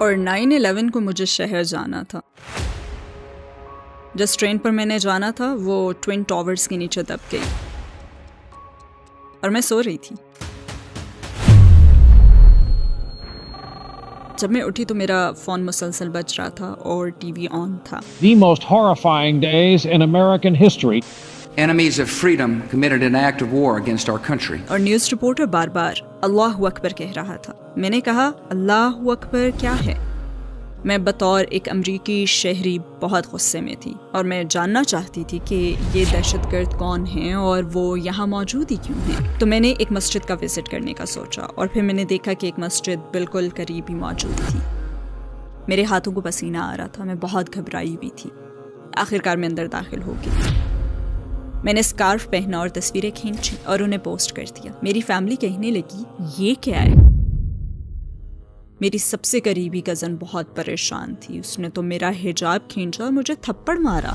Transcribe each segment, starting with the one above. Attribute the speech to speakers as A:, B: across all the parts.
A: اور 9/11 کو مجھے شہر جانا تھا. جس ٹرین پر میں نے جانا تھا وہ ٹوین ٹاورز کے نیچے دب گئی اور میں سو رہی تھی. جب میں اٹھی تو میرا فون مسلسل بج رہا تھا اور ٹی وی آن تھا.
B: The most horrifying days in American history.
C: Enemies of freedom committed an act of war against our country.
A: اور نیوز رپورٹر بار بار اللہ اکبر کہہ رہا تھا. میں نے کہا اللہ اکبر کیا ہے؟ میں بطور ایک امریکی شہری بہت غصے میں تھی اور میں جاننا چاہتی تھی کہ یہ دہشت گرد کون ہیں اور وہ یہاں موجود ہی کیوں ہیں. تو میں نے ایک مسجد کا وزٹ کرنے کا سوچا اور پھر میں نے دیکھا کہ ایک مسجد بالکل قریب ہی موجود تھی. میرے ہاتھوں کو پسینہ آ رہا تھا. میں بہت گھبرائی ہوئی تھی. آخرکار میں اندر داخل ہو گئی. میں نے اسکارف پہنا اور تصویریں کھینچی اور انہیں پوسٹ کر دیا. میری فیملی کہنے لگی یہ کیا ہے؟ میری سب سے قریبی کزن بہت پریشان تھی. اس نے تو میرا حجاب کھینچا اور مجھے تھپڑ مارا.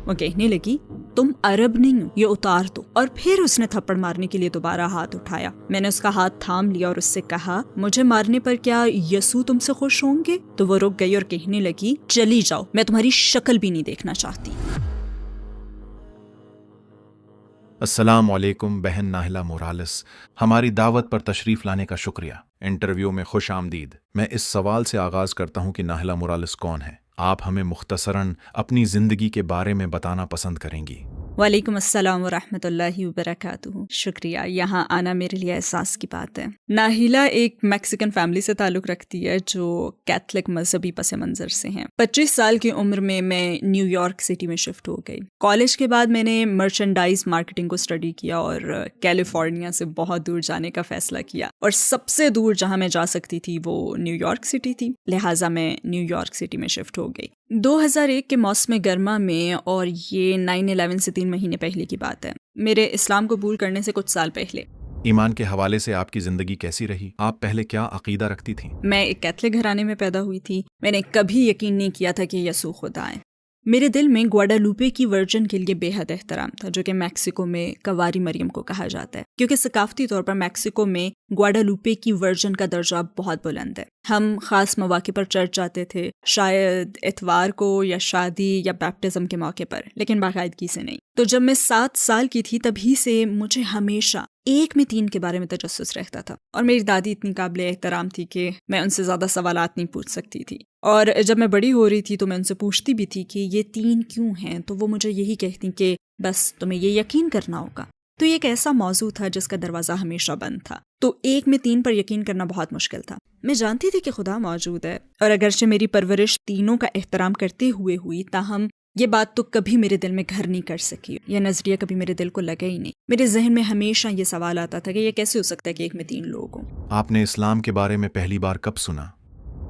A: وہ کہنے لگی تم عرب نہیں ہو، یہ اتار دو. اور پھر اس نے تھپڑ مارنے کے لیے دوبارہ ہاتھ اٹھایا. میں نے اس کا ہاتھ تھام لیا اور اس سے کہا مجھے مارنے پر کیا یسوع تم سے خوش ہوں گے؟ تو وہ رک گئی اور کہنے لگی چلی جاؤ، میں تمہاری شکل بھی نہیں دیکھنا چاہتی.
D: السلام علیکم بہن ناہلہ مورالس، ہماری دعوت پر تشریف لانے کا شکریہ. انٹرویو میں خوش آمدید. میں اس سوال سے آغاز کرتا ہوں کہ ناہلہ مورالس کون ہے؟ آپ ہمیں مختصراً اپنی زندگی کے بارے میں بتانا پسند کریں گی.
A: وعلیکم السلام ورحمۃ اللہ وبرکاتہ. شکریہ، یہاں آنا میرے لیے احساس کی بات ہے. ناہلہ ایک میکسیکن فیملی سے تعلق رکھتی ہے جو کیتھولک مذہبی پس منظر سے ہیں. 25 سال کی عمر میں نیو یارک سٹی میں شفٹ ہو گئی. کالج کے بعد میں نے مرچنڈائز مارکیٹنگ کو اسٹڈی کیا اور کیلیفورنیا سے بہت دور جانے کا فیصلہ کیا. اور سب سے دور جہاں میں جا سکتی تھی وہ نیو یارک سٹی تھی، لہٰذا میں نیو یارک سٹی میں شفٹ ہو گئی 2001 کے موسم گرما میں. اور یہ 9/11 سے 3 مہینے پہلے کی بات ہے، میرے اسلام قبول کرنے سے کچھ سال پہلے.
D: ایمان کے حوالے سے آپ کی زندگی کیسی رہی؟ آپ پہلے کیا عقیدہ رکھتی تھیں؟
A: میں ایک کیتھولک گھرانے میں پیدا ہوئی تھی. میں نے کبھی یقین نہیں کیا تھا کہ یسوع خدا ہے. میرے دل میں گواڈالوپے کی ورجن کے لیے بے حد احترام تھا، جو کہ میکسیکو میں کواری مریم کو کہا جاتا ہے، کیونکہ ثقافتی طور پر میکسیکو میں گواڈالوپے کی ورجن کا درجہ بہت بلند ہے. ہم خاص مواقع پر چرچ جاتے تھے، شاید اتوار کو یا شادی یا بیپٹزم کے موقع پر، لیکن باقاعدگی سے نہیں. تو جب میں 7 سال کی تھی تبھی سے مجھے ہمیشہ 1 میں 3 کے بارے میں تجسس رہتا تھا. اور میری دادی اتنی قابل احترام تھی کہ میں ان سے زیادہ سوالات نہیں پوچھ سکتی تھی. اور جب میں بڑی ہو رہی تھی تو میں ان سے پوچھتی بھی تھی کہ یہ 3 کیوں ہیں، تو وہ مجھے یہی کہتی کہ بس تمہیں یہ یقین کرنا ہوگا. تو یہ ایک ایسا موضوع تھا جس کا دروازہ ہمیشہ بند تھا. تو 1 میں 3 پر یقین کرنا بہت مشکل تھا. میں جانتی تھی کہ خدا موجود ہے، اور اگرچہ میری پرورش تینوں کا احترام کرتے ہوئے ہوئی، تاہم یہ بات تو کبھی میرے دل میں گھر نہیں کر سکی. یہ نظریہ کبھی میرے دل کو لگا ہی نہیں. میرے ذہن میں ہمیشہ یہ سوال آتا تھا کہ یہ کیسے ہو سکتا ہے کہ 1 میں 3 لوگ ہوں.
D: آپ نے اسلام کے بارے میں پہلی بار کب سنا؟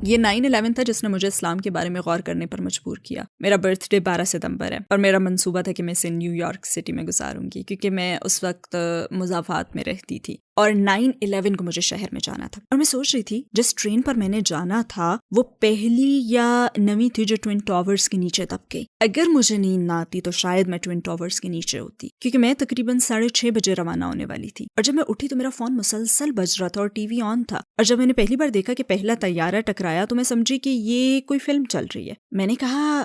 A: یہ 9/11 تھا جس نے مجھے اسلام کے بارے میں غور کرنے پر مجبور کیا. میرا برتھ ڈے 12 ستمبر ہے اور میرا منصوبہ تھا کہ میں اسے نیو یارک سٹی میں گزاروں گی، کیونکہ میں اس وقت مضافات میں رہتی تھی اور 9/11 کو مجھے شہر میں جانا تھا. اور میں سوچ رہی تھی جس ٹرین پر میں نے جانا تھا وہ پہلی یا نویں تھی جو ٹوین ٹاورز کے نیچے دب گئی. اگر مجھے نیند نہ آتی تو شاید میں ٹوین ٹاورز کے نیچے ہوتی، کیونکہ میں تقریباً 6:30 بجے روانہ ہونے والی تھی. اور جب میں اٹھی تو میرا فون مسلسل بج رہا تھا اور ٹی وی آن تھا. اور جب میں نے پہلی بار دیکھا کہ پہلا طیارہ ٹکرایا تو میں سمجھی کہ یہ کوئی فلم چل رہی ہے. میں نے کہا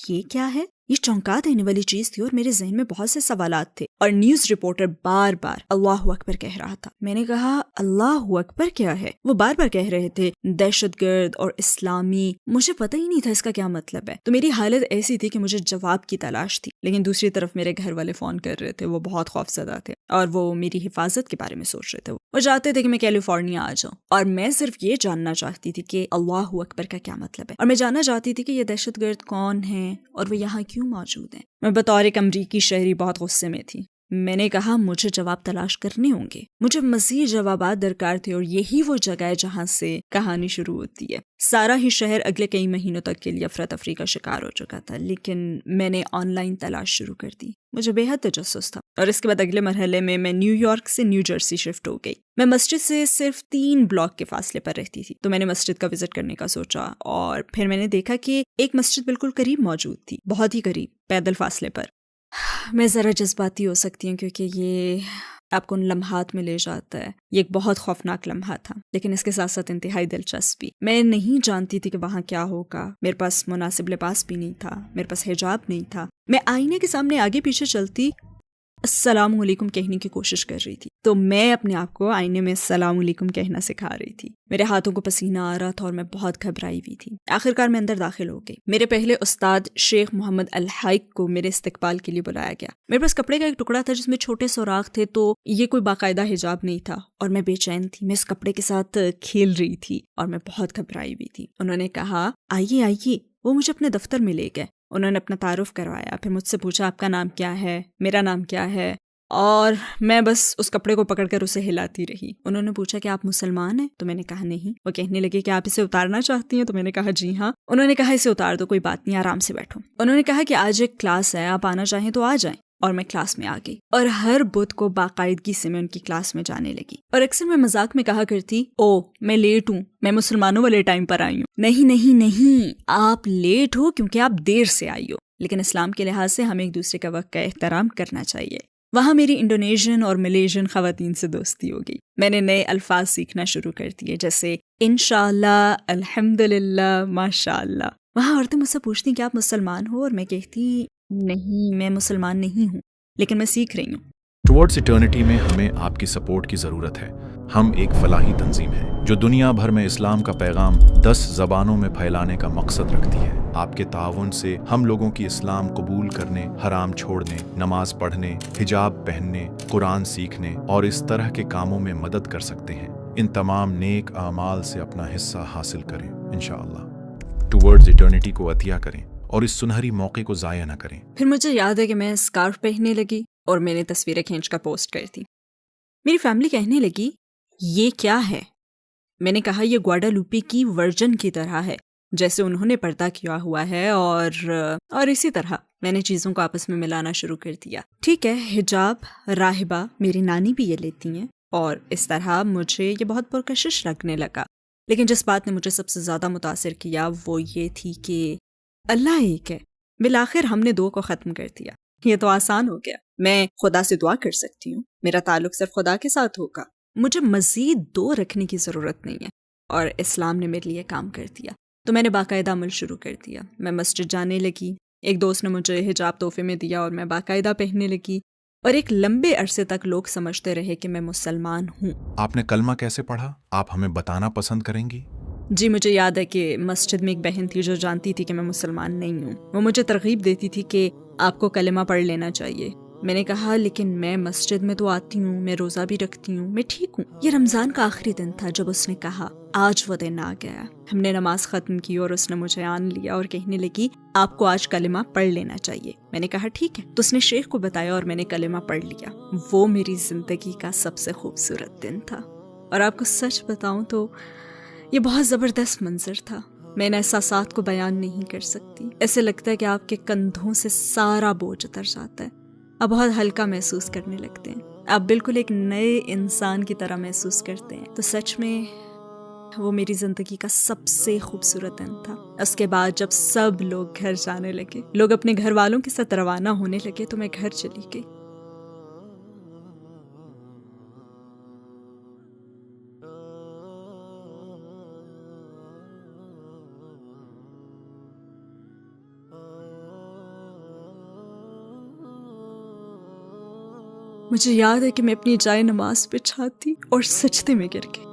A: یہ کیا ہے؟ یہ چونکا دینے والی چیز تھی اور میرے ذہن میں بہت سے سوالات تھے. اور نیوز رپورٹر بار بار اللہ اکبر کہہ رہا تھا. میں نے کہا اللہ اکبر کیا ہے؟ وہ بار بار کہہ رہے تھے دہشت گرد اور اسلامی. مجھے پتہ ہی نہیں تھا اس کا کیا مطلب ہے. تو میری حالت ایسی تھی کہ مجھے جواب کی تلاش تھی. لیکن دوسری طرف میرے گھر والے فون کر رہے تھے. وہ بہت خوفزدہ تھے اور وہ میری حفاظت کے بارے میں سوچ رہے تھے. وہ چاہتے تھے کہ میں کیلیفورنیا آ جاؤں اور میں صرف یہ جاننا چاہتی تھی کہ اللہ اکبر کا کیا مطلب ہے. اور میں جاننا چاہتی تھی کہ یہ دہشت گرد کون ہیں اور وہ یہاں کیوں موجود ہیں. میں بطور ایک امریکی شہری بہت غصے میں تھی. میں نے کہا مجھے جواب تلاش کرنے ہوں گے. مجھے مزید جوابات درکار تھے اور یہی وہ جگہ ہے جہاں سے کہانی شروع ہوتی ہے. سارا ہی شہر اگلے کئی مہینوں تک کے لیے افراتفری کا شکار ہو چکا تھا، لیکن میں نے آن لائن تلاش شروع کر دی. مجھے بے حد تجسس تھا. اور اس کے بعد اگلے مرحلے میں نیو یارک سے نیو جرسی شفٹ ہو گئی. میں مسجد سے صرف 3 بلاک کے فاصلے پر رہتی تھی، تو میں نے مسجد کا وزٹ کرنے کا سوچا. اور پھر میں نے دیکھا کہ ایک مسجد بالکل قریب موجود تھی، بہت ہی قریب، پیدل فاصلے پر. میں ذرا جذباتی ہو سکتی ہوں کیونکہ یہ آپ کو ان لمحات میں لے جاتا ہے. یہ ایک بہت خوفناک لمحہ تھا لیکن اس کے ساتھ ساتھ انتہائی دلچسپ بھی. میں نہیں جانتی تھی کہ وہاں کیا ہوگا. میرے پاس مناسب لباس بھی نہیں تھا, میرے پاس حجاب نہیں تھا. میں آئینے کے سامنے آگے پیچھے چلتی السلام علیکم کہنے کی کوشش کر رہی تھی, تو میں اپنے آپ کو آئینے میں السلام علیکم کہنا سکھا رہی تھی. میرے ہاتھوں کو پسینہ آ رہا تھا اور میں بہت گھبرائی ہوئی تھی. آخرکار میں اندر داخل ہو گئی. میرے پہلے استاد شیخ محمد الحائق کو میرے استقبال کے لیے بلایا گیا. میرے پاس کپڑے کا ایک ٹکڑا تھا جس میں چھوٹے سوراخ تھے, تو یہ کوئی باقاعدہ حجاب نہیں تھا اور میں بے چین تھی. میں اس کپڑے کے ساتھ کھیل رہی تھی اور میں بہت گھبرائی ہوئی تھی. انہوں نے کہا آئیے آئیے. وہ مجھے اپنے دفتر میں لے گئے. انہوں نے اپنا تعارف کروایا, پھر مجھ سے پوچھا آپ کا نام کیا ہے, میرا نام کیا ہے, اور میں بس اس کپڑے کو پکڑ کر اسے ہلاتی رہی. انہوں نے پوچھا کہ آپ مسلمان ہیں, تو میں نے کہا نہیں. وہ کہنے لگے کہ آپ اسے اتارنا چاہتی ہیں, تو میں نے کہا جی ہاں. انہوں نے کہا اسے اتار دو, کوئی بات نہیں, آرام سے بیٹھو. انہوں نے کہا کہ آج ایک کلاس ہے, آپ آنا چاہیں تو آ جائیں. اور میں کلاس میں آ گئی اور ہر بدھ کو باقاعدگی سے میں ان کی کلاس میں جانے لگی. اور اکثر میں مذاق میں کہا کرتی او میں لیٹ ہوں, میں مسلمانوں والے ٹائم پر آئی ہوں. نہیں نہیں نہیں, آپ لیٹ ہو کیونکہ آپ دیر سے آئی ہو, لیکن اسلام کے لحاظ سے ہمیں ایک دوسرے کا وقت کا احترام کرنا چاہیے. وہاں میری انڈونیشین اور ملیشین خواتین سے دوستی ہو گئی. میں نے نئے الفاظ سیکھنا شروع کر دیے, جیسے انشاءاللہ, الحمدللہ, ماشاءاللہ. وہاں عورتیں مجھ سے پوچھتی کہ آپ مسلمان ہو, اور میں کہتی نہیں میں مسلمان نہیں ہوں, لیکن میں سیکھ رہی ہوں.
D: ٹورڈز ایٹرنیٹی میں ہمیں آپ کی سپورٹ کی ضرورت ہے. ہم ایک فلاحی تنظیم ہے جو دنیا بھر میں اسلام کا پیغام 10 زبانوں میں پھیلانے کا مقصد رکھتی ہے. آپ کے تعاون سے ہم لوگوں کی اسلام قبول کرنے, حرام چھوڑنے, نماز پڑھنے, حجاب پہننے, قرآن سیکھنے اور اس طرح کے کاموں میں مدد کر سکتے ہیں. ان تمام نیک اعمال سے اپنا حصہ حاصل کریں انشاءاللہ. ٹورڈز ایٹرنیٹی کو عطیہ کریں اور اس سنہری موقع کو ضائع نہ کریں.
A: پھر مجھے یاد ہے کہ میں اسکارف پہننے لگی اور میں نے تصویریں کھینچ کر پوسٹ کر دی. میری فیملی کہنے لگی یہ کیا ہے؟ میں نے کہا یہ گواڈالوپی کی ورجن کی طرح ہے جیسے انہوں نے پردہ کیا ہوا ہے, اور اسی طرح میں نے چیزوں کو آپس میں ملانا شروع کر دیا. ٹھیک ہے, حجاب, راہبہ, میری نانی بھی یہ لیتی ہیں, اور اس طرح مجھے یہ بہت پرکشش لگنے لگا. لیکن جس بات نے مجھے سب سے زیادہ متاثر کیا وہ یہ تھی کہ اللہ ایک ہے. بالآخر ہم نے 2 کو ختم کر دیا. یہ تو آسان ہو گیا. میں خدا سے دعا کر سکتی ہوں, میرا تعلق صرف خدا کے ساتھ ہوگا, مجھے مزید 2 رکھنے کی ضرورت نہیں ہے. اور اسلام نے میرے لیے کام کر دیا. تو میں نے باقاعدہ عمل شروع کر دیا. میں مسجد جانے لگی, ایک دوست نے مجھے حجاب تحفے میں دیا اور میں باقاعدہ پہننے لگی, اور ایک لمبے عرصے تک لوگ سمجھتے رہے کہ میں مسلمان ہوں.
D: آپ نے کلمہ کیسے پڑھا؟ آپ ہمیں بتانا پسند کریں گی؟
A: جی, مجھے یاد ہے کہ مسجد میں ایک بہن تھی جو جانتی تھی کہ میں مسلمان نہیں ہوں. وہ مجھے ترغیب دیتی تھی کہ آپ کو کلمہ پڑھ لینا چاہیے. میں نے کہا لیکن میں مسجد میں تو آتی ہوں, میں روزہ بھی رکھتی ہوں, میں ٹھیک ہوں. یہ رمضان کا آخری دن تھا جب اس نے کہا آج وہ دن آ گیا. ہم نے نماز ختم کی اور اس نے مجھے آن لیا اور کہنے لگی آپ کو آج کلمہ پڑھ لینا چاہیے. میں نے کہا ٹھیک ہے. تو اس نے شیخ کو بتایا اور میں نے کلمہ پڑھ لیا. وہ میری زندگی کا سب سے خوبصورت دن تھا, اور آپ کو سچ بتاؤں تو یہ بہت زبردست منظر تھا. میں ان احساسات کو بیان نہیں کر سکتی. ایسے لگتا ہے کہ آپ کے کندھوں سے سارا بوجھ اتر جاتا ہے, آپ بہت ہلکا محسوس کرنے لگتے ہیں, آپ بالکل ایک نئے انسان کی طرح محسوس کرتے ہیں. تو سچ میں وہ میری زندگی کا سب سے خوبصورت دن تھا. اس کے بعد جب سب لوگ گھر جانے لگے, لوگ اپنے گھر والوں کے ساتھ روانہ ہونے لگے, تو میں گھر چلی گئی. مجھے یاد ہے کہ میں اپنی جائے نماز بچھاتی اور سجدے میں گر گئی.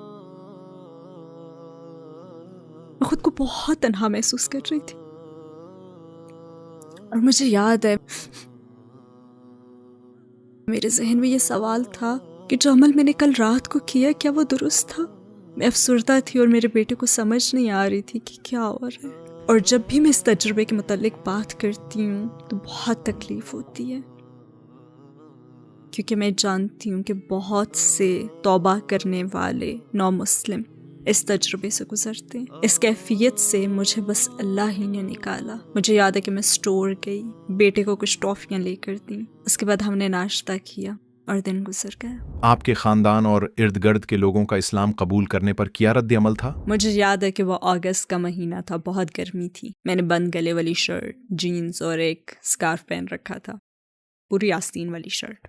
A: میں خود کو بہت تنہا محسوس کر رہی تھی, اور مجھے یاد ہے میرے ذہن میں یہ سوال تھا کہ جو عمل میں نے کل رات کو کیا کیا وہ درست تھا. میں افسردہ تھی اور میرے بیٹے کو سمجھ نہیں آ رہی تھی کہ کیا ہو رہا ہے. اور جب بھی میں اس تجربے کے متعلق بات کرتی ہوں تو بہت تکلیف ہوتی ہے, کیونکہ میں جانتی ہوں کہ بہت سے توبہ کرنے والے نو مسلم اس تجربے سے گزرتے ہیں. اس کیفیت سے مجھے بس اللہ ہی نے نکالا. مجھے یاد ہے کہ میں اسٹور گئی, بیٹے کو کچھ ٹافیاں لے کر دیں, اس کے بعد ہم نے ناشتہ کیا اور دن گزر گیا.
D: آپ کے خاندان اور ارد گرد کے لوگوں کا اسلام قبول کرنے پر کیا رد عمل تھا؟
A: مجھے یاد ہے کہ وہ اگست کا مہینہ تھا, بہت گرمی تھی. میں نے بند گلے والی شرٹ, جینز اور ایک اسکارف پہن رکھا تھا, پوری آستین والی شرٹ.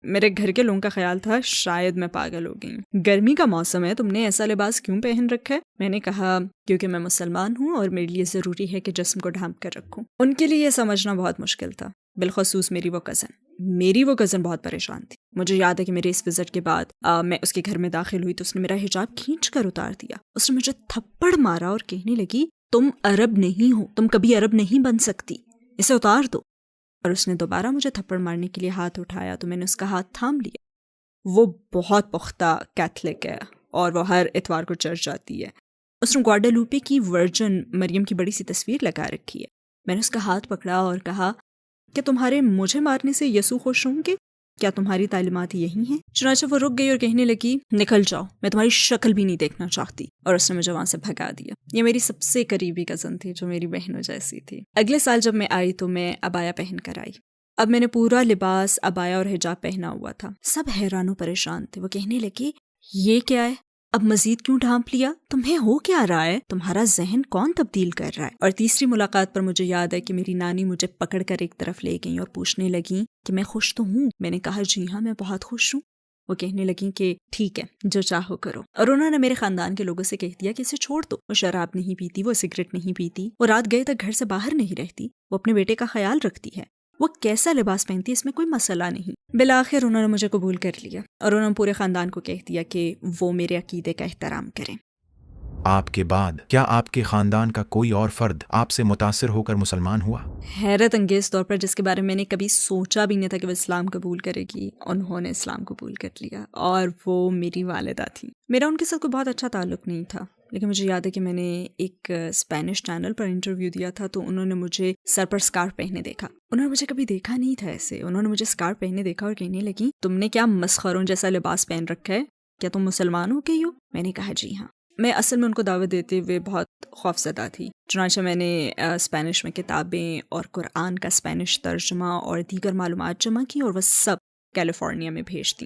A: میرے گھر کے لوگوں کا خیال تھا شاید میں پاگل ہو گئی ہوں. گرمی کا موسم ہے, تم نے ایسا لباس کیوں پہن رکھا ہے؟ میں نے کہا کیونکہ میں مسلمان ہوں اور میرے لیے ضروری ہے کہ جسم کو ڈھانپ کر رکھوں. ان کے لیے یہ سمجھنا بہت مشکل تھا, بالخصوص میری وہ کزن بہت پریشان تھی. مجھے یاد ہے کہ میرے اس وزٹ کے بعد میں اس کے گھر میں داخل ہوئی تو اس نے میرا حجاب کھینچ کر اتار دیا. اس نے مجھے تھپڑ مارا اور کہنے لگی تم عرب نہیں ہو, تم کبھی عرب نہیں بن سکتی, اسے اتار دو. اور اس نے دوبارہ مجھے تھپڑ مارنے کے لیے ہاتھ اٹھایا تو میں نے اس کا ہاتھ تھام لیا. وہ بہت پختہ کیتھولک ہے اور وہ ہر اتوار کو چرچ جاتی ہے. اس نے گواڈالوپے کی ورجن مریم کی بڑی سی تصویر لگا رکھی ہے. میں نے اس کا ہاتھ پکڑا اور کہا کہ تمہارے مجھے مارنے سے یسوع خوش ہوں گے؟ کیا تمہاری تعلیمات یہی ہیں؟ چنانچہ وہ رک گئی اور کہنے لگی نکل جاؤ, میں تمہاری شکل بھی نہیں دیکھنا چاہتی. اور اس نے مجھے وہاں سے بھگا دیا. یہ میری سب سے قریبی کزن تھی جو میری بہنوں جیسی تھی. اگلے سال جب میں آئی تو میں عبایا پہن کر آئی. اب میں نے پورا لباس عبایا اور حجاب پہنا ہوا تھا. سب حیران و پریشان تھے. وہ کہنے لگے یہ کیا ہے, اب مزید کیوں ڈھانپ لیا, تمہیں ہو کیا رہا ہے, تمہارا ذہن کون تبدیل کر رہا ہے؟ اور تیسری ملاقات پر مجھے یاد ہے کہ میری نانی مجھے پکڑ کر ایک طرف لے گئیں اور پوچھنے لگیں کہ میں خوش تو ہوں. میں نے کہا جی ہاں میں بہت خوش ہوں. وہ کہنے لگیں کہ ٹھیک ہے جو چاہو کرو. اور انہوں نے میرے خاندان کے لوگوں سے کہہ دیا کہ اسے چھوڑ دو, وہ شراب نہیں پیتی, وہ سگریٹ نہیں پیتی, وہ رات گئے تک گھر سے باہر نہیں رہتی, وہ اپنے بیٹے کا خیال رکھتی ہے, وہ کیسا لباس پہنتی ہے اس میں کوئی مسئلہ نہیں. بالآخر انہوں نے مجھے قبول کر لیا اور انہوں نے پورے خاندان کو کہہ دیا کہ وہ میرے عقیدے کا احترام کریں.
D: آپ کے بعد کیا آپ کے خاندان کا کوئی اور فرد آپ سے متاثر ہو کر مسلمان ہوا؟
A: حیرت انگیز طور پر جس کے بارے میں نے کبھی سوچا بھی نہیں تھا کہ وہ اسلام قبول کرے گی, انہوں نے اسلام قبول کر لیا, اور وہ میری والدہ تھی. میرا ان کے ساتھ کوئی بہت اچھا تعلق نہیں تھا, لیکن مجھے یاد ہے کہ میں نے ایک اسپینش چینل پر انٹرویو دیا تھا تو انہوں نے مجھے سر پر اسکارف پہنے دیکھا. انہوں نے مجھے کبھی دیکھا نہیں تھا ایسے. انہوں نے مجھے اسکارف پہنے دیکھا اور کہنے لگی تم نے کیا مسخروں جیسا لباس پہن رکھا ہے, کیا تم مسلمان ہو گئی ہو؟ میں نے کہا جی ہاں. میں اصل میں ان کو دعوت دیتے ہوئے بہت خوفزدہ تھی. چنانچہ میں نے اسپینش میں کتابیں اور قرآن کا اسپینش ترجمہ اور دیگر معلومات جمع کی اور وہ سب کیلیفورنیا میں بھیج دی.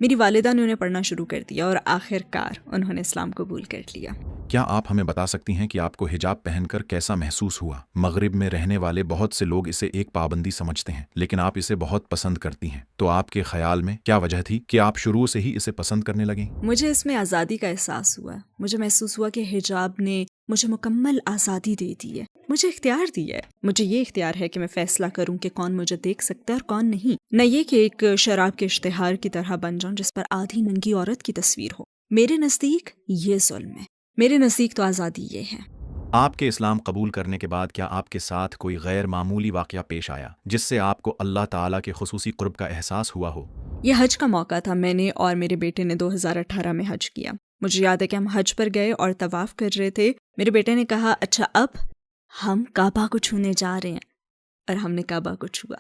A: میری والدہ نے انہیں پڑھنا شروع کر دیا اور آخر کار انہوں نے اسلام قبول کر لیا.
D: کیا آپ ہمیں بتا سکتی ہیں کہ آپ کو حجاب پہن کر کیسا محسوس ہوا؟ مغرب میں رہنے والے بہت سے لوگ اسے ایک پابندی سمجھتے ہیں لیکن آپ اسے بہت پسند کرتی ہیں, تو آپ کے خیال میں کیا وجہ تھی کہ آپ شروع سے ہی اسے پسند کرنے لگیں؟
A: مجھے اس میں آزادی کا احساس ہوا. مجھے محسوس ہوا کہ حجاب نے مجھے مکمل آزادی دے دی ہے, مجھے اختیار دیا ہے. مجھے یہ اختیار ہے کہ میں فیصلہ کروں کہ کون مجھے دیکھ سکتا ہے اور کون نہیں. نہ یہ کہ ایک شراب کے اشتہار کی طرح بن جاؤں جس پر آدھی ننگی عورت کی تصویر ہو. میرے نزدیک یہ ظلم ہے, میرے نزدیک تو آزادی یہ ہے.
D: آپ کے اسلام قبول کرنے کے بعد کیا آپ کے ساتھ کوئی غیر معمولی واقعہ پیش آیا جس سے آپ کو اللہ تعالیٰ کے خصوصی قرب کا احساس ہوا ہو؟
A: یہ حج کا موقع تھا. میں نے اور میرے بیٹے نے 2018 میں حج کیا. مجھے یاد ہے کہ ہم حج پر گئے اور طواف کر رہے تھے. میرے بیٹے نے کہا اچھا اب ہم کعبہ کو چھونے جا رہے ہیں, اور ہم نے کعبہ کو چھوا.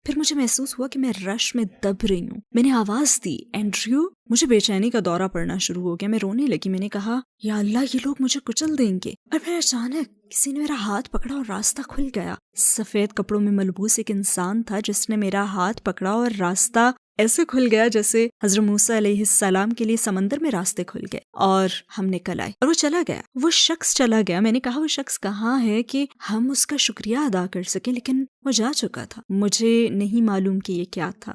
A: پھر مجھے محسوس ہوا کہ میں رش میں دب رہی ہوں. میں نے آواز دی اینڈریو. مجھے بے چینی کا دورہ پڑنا شروع ہو گیا. میں رونے لگی. میں نے کہا یا اللہ یہ لوگ مجھے کچل دیں گے. اور پھر اچانک کسی نے میرا ہاتھ پکڑا اور راستہ کھل گیا. سفید کپڑوں میں ملبوس ایک انسان تھا جس نے میرا ہاتھ پکڑا اور راستہ ایسے کھل گیا جیسے حضرت موسیٰ علیہ السلام کے لیے سمندر میں راستے کھل گئے, اور ہم نکل آئے. اور وہ چلا گیا, وہ شخص چلا گیا. میں نے کہا وہ شخص کہاں ہے کہ ہم اس کا شکریہ ادا کر سکیں, لیکن وہ جا چکا تھا. مجھے نہیں معلوم کہ یہ کیا تھا,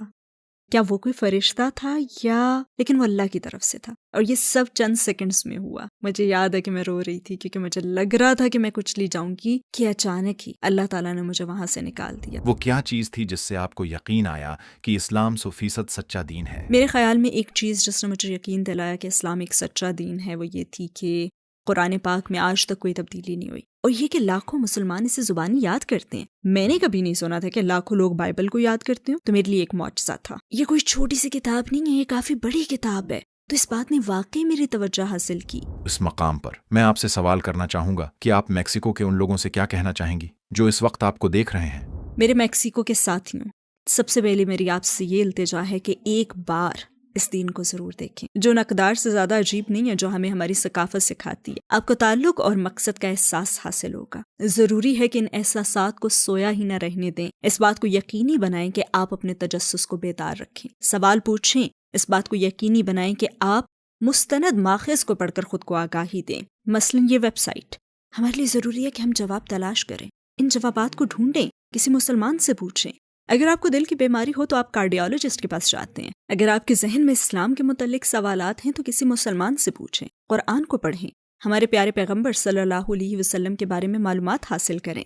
A: کیا وہ کوئی فرشتہ تھا یا, لیکن وہ اللہ کی طرف سے تھا. اور یہ سب چند سیکنڈز میں ہوا. مجھے یاد ہے کہ میں رو رہی تھی کیونکہ مجھے لگ رہا تھا کہ میں کچلی جاؤں گی, کہ اچانک ہی اللہ تعالیٰ نے مجھے وہاں سے نکال دیا.
D: وہ کیا چیز تھی جس سے آپ کو یقین آیا کہ اسلام 100% سچا دین ہے؟
A: میرے خیال میں ایک چیز جس نے مجھے یقین دلایا کہ اسلام ایک سچا دین ہے وہ یہ تھی کہ قرآن پاک میں آج تک کوئی تبدیلی نہیں ہوئی, اور یہ کہ لاکھوں مسلمان اسے زبانی یاد کرتے ہیں. میں نے کبھی نہیں سنا تھا کہ لاکھوں لوگ بائبل کو یاد کرتے ہوں, تو میرے لیے ایک معجزہ تھا. یہ کوئی چھوٹی سی کتاب نہیں ہے, یہ کافی بڑی کتاب ہے. تو اس بات نے واقعی میری توجہ حاصل کی.
D: اس مقام پر میں آپ سے سوال کرنا چاہوں گا کہ آپ میکسیکو کے ان لوگوں سے کیا کہنا چاہیں گی جو اس وقت آپ کو دیکھ رہے ہیں؟
A: میرے میکسیکو کے ساتھیوں, سب سے پہلے میری آپ سے یہ التجا ہے کہ ایک بار اس دین کو ضرور دیکھیں, جو نقدار سے زیادہ عجیب نہیں ہے, جو ہمیں ہماری ثقافت سکھاتی ہے. آپ کو تعلق اور مقصد کا احساس حاصل ہوگا. ضروری ہے کہ ان احساسات کو سویا ہی نہ رہنے دیں. اس بات کو یقینی بنائیں کہ آپ اپنے تجسس کو بیدار رکھیں, سوال پوچھیں. اس بات کو یقینی بنائیں کہ آپ مستند ماخذ کو پڑھ کر خود کو آگاہی دیں. مثلاً یہ ویب سائٹ. ہمارے لیے ضروری ہے کہ ہم جواب تلاش کریں, ان جوابات کو ڈھونڈیں, کسی مسلمان سے پوچھیں. اگر آپ کو دل کی بیماری ہو تو آپ کارڈیالوجسٹ کے پاس جاتے ہیں. اگر آپ کے ذہن میں اسلام کے متعلق سوالات ہیں تو کسی مسلمان سے پوچھیں، قرآن کو پڑھیں، ہمارے پیارے پیغمبر صلی اللہ علیہ وسلم کے بارے میں معلومات حاصل کریں.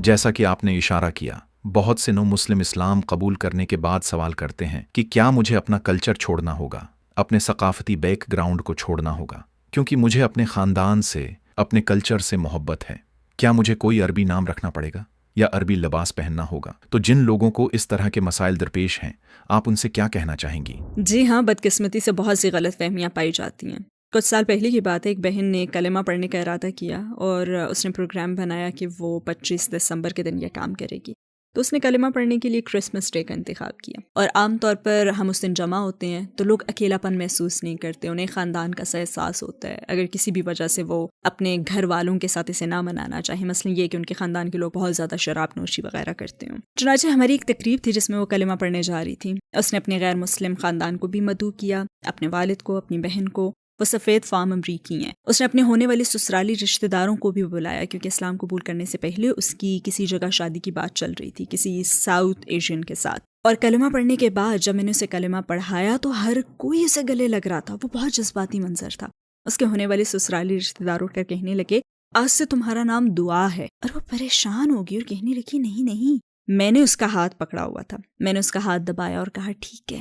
D: جیسا کہ آپ نے اشارہ کیا، بہت سے نو مسلم اسلام قبول کرنے کے بعد سوال کرتے ہیں کہ کیا مجھے اپنا کلچر چھوڑنا ہوگا، اپنے ثقافتی بیک گراؤنڈ کو چھوڑنا ہوگا، کیونکہ مجھے اپنے خاندان سے، اپنے کلچر سے محبت ہے. کیا مجھے کوئی عربی نام رکھنا پڑے گا یا عربی لباس پہننا ہوگا؟ تو جن لوگوں کو اس طرح کے مسائل درپیش ہیں، آپ ان سے کیا کہنا چاہیں گی؟
A: جی ہاں، بدقسمتی سے بہت سی غلط فہمیاں پائی جاتی ہیں. کچھ سال پہلے کی بات ہے، ایک بہن نے کلمہ پڑھنے کا ارادہ کیا اور اس نے پروگرام بنایا کہ وہ 25 دسمبر کے دن یہ کام کرے گی. تو اس نے کلمہ پڑھنے کے لیے کرسمس ڈے کا انتخاب کیا. اور عام طور پر ہم اس دن جمع ہوتے ہیں تو لوگ اکیلا پن محسوس نہیں کرتے، انہیں خاندان کا سا احساس ہوتا ہے. اگر کسی بھی وجہ سے وہ اپنے گھر والوں کے ساتھ اسے نہ منانا چاہیں، مثلا یہ کہ ان کے خاندان کے لوگ بہت زیادہ شراب نوشی وغیرہ کرتے ہوں. چنانچہ ہماری ایک تقریب تھی جس میں وہ کلمہ پڑھنے جا رہی تھی. اس نے اپنے غیر مسلم خاندان کو بھی مدعو کیا، اپنے والد کو، اپنی بہن کو. وہ سفید فام امریکی ہیں. اس نے اپنے ہونے والے سسرالی رشتہ داروں کو بھی بلایا کیونکہ اسلام قبول کرنے سے پہلے اس کی کسی جگہ شادی کی بات چل رہی تھی کسی ساؤتھ ایشین کے ساتھ. اور کلمہ پڑھنے کے بعد جب میں نے اسے کلمہ پڑھایا تو ہر کوئی اسے گلے لگ رہا تھا. وہ بہت جذباتی منظر تھا. اس کے ہونے والے سسرالی رشتہ دار اٹھ کر کہنے لگے، آج سے تمہارا نام دعا ہے. اور وہ پریشان ہوگی اور کہنے لگی، نہیں. میں نے اس کا ہاتھ پکڑا ہوا تھا. میں نے اس کا ہاتھ دبایا اور کہا ٹھیک ہے.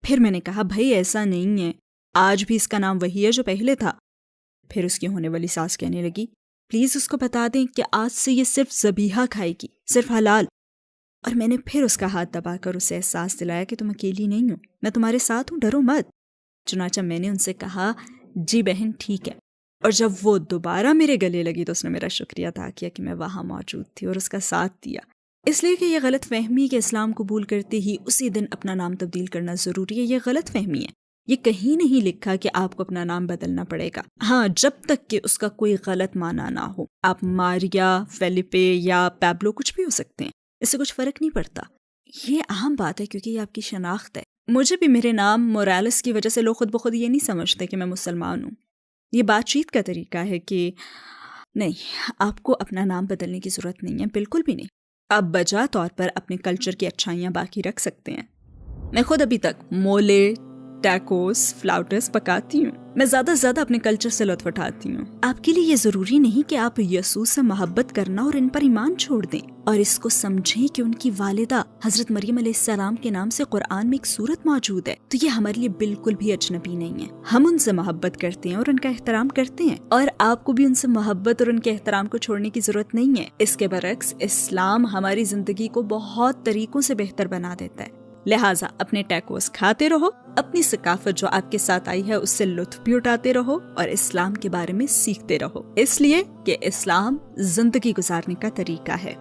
A: پھر میں نے کہا بھائی ایسا نہیں ہے، آج بھی اس کا نام وہی ہے جو پہلے تھا. پھر اس کی ہونے والی ساس کہنے لگی، پلیز اس کو بتا دیں کہ آج سے یہ صرف ذبیحہ کھائے گی، صرف حلال. اور میں نے پھر اس کا ہاتھ دبا کر اسے احساس دلایا کہ تم اکیلی نہیں ہو، میں تمہارے ساتھ ہوں، ڈرو مت. چنانچہ میں نے ان سے کہا جی بہن ٹھیک ہے. اور جب وہ دوبارہ میرے گلے لگی تو اس نے میرا شکریہ ادا کیا کہ میں وہاں موجود تھی اور اس کا ساتھ دیا. اس لیے کہ یہ غلط فہمی کہ اسلام قبول کرتے ہی اسی دن اپنا نام تبدیل کرنا ضروری ہے، یہ غلط فہمی ہے. یہ کہیں نہیں لکھا کہ آپ کو اپنا نام بدلنا پڑے گا. ہاں، جب تک کہ اس کا کوئی غلط معنی نہ ہو. آپ ماریا، فیلیپے یا پیبلو کچھ بھی ہو سکتے ہیں، اس سے کچھ فرق نہیں پڑتا. یہ اہم بات ہے کیونکہ یہ آپ کی شناخت ہے. مجھے بھی میرے نام مورالیس کی وجہ سے لوگ خود بخود یہ نہیں سمجھتے کہ میں مسلمان ہوں. یہ بات چیت کا طریقہ ہے کہ نہیں، آپ کو اپنا نام بدلنے کی ضرورت نہیں ہے، بالکل بھی نہیں. آپ بجا طور پر اپنے کلچر کی اچھائیاں باقی رکھ سکتے ہیں. میں خود ابھی تک مولے، ٹیکوس، فلاوٹس پکاتی ہوں. میں زیادہ سے زیادہ اپنے کلچر سے لطف اٹھاتی ہوں. آپ کے لیے یہ ضروری نہیں کہ آپ یسوع سے محبت کرنا اور ان پر ایمان چھوڑ دیں، اور اس کو سمجھیں کہ ان کی والدہ حضرت مریم علیہ السلام کے نام سے قرآن میں ایک سورت موجود ہے. تو یہ ہمارے لیے بالکل بھی اجنبی نہیں ہے. ہم ان سے محبت کرتے ہیں اور ان کا احترام کرتے ہیں، اور آپ کو بھی ان سے محبت اور ان کے احترام کو چھوڑنے کی ضرورت نہیں ہے. اس کے برعکس اسلام ہماری زندگی کو بہت طریقوں سے بہتر بنا دیتا ہے. لہٰذا اپنے ٹیکوس کھاتے رہو، اپنی ثقافت جو آپ کے ساتھ آئی ہے اس سے لطف بھی اٹھاتے رہو، اور اسلام کے بارے میں سیکھتے رہو، اس لیے کہ اسلام زندگی گزارنے کا طریقہ ہے.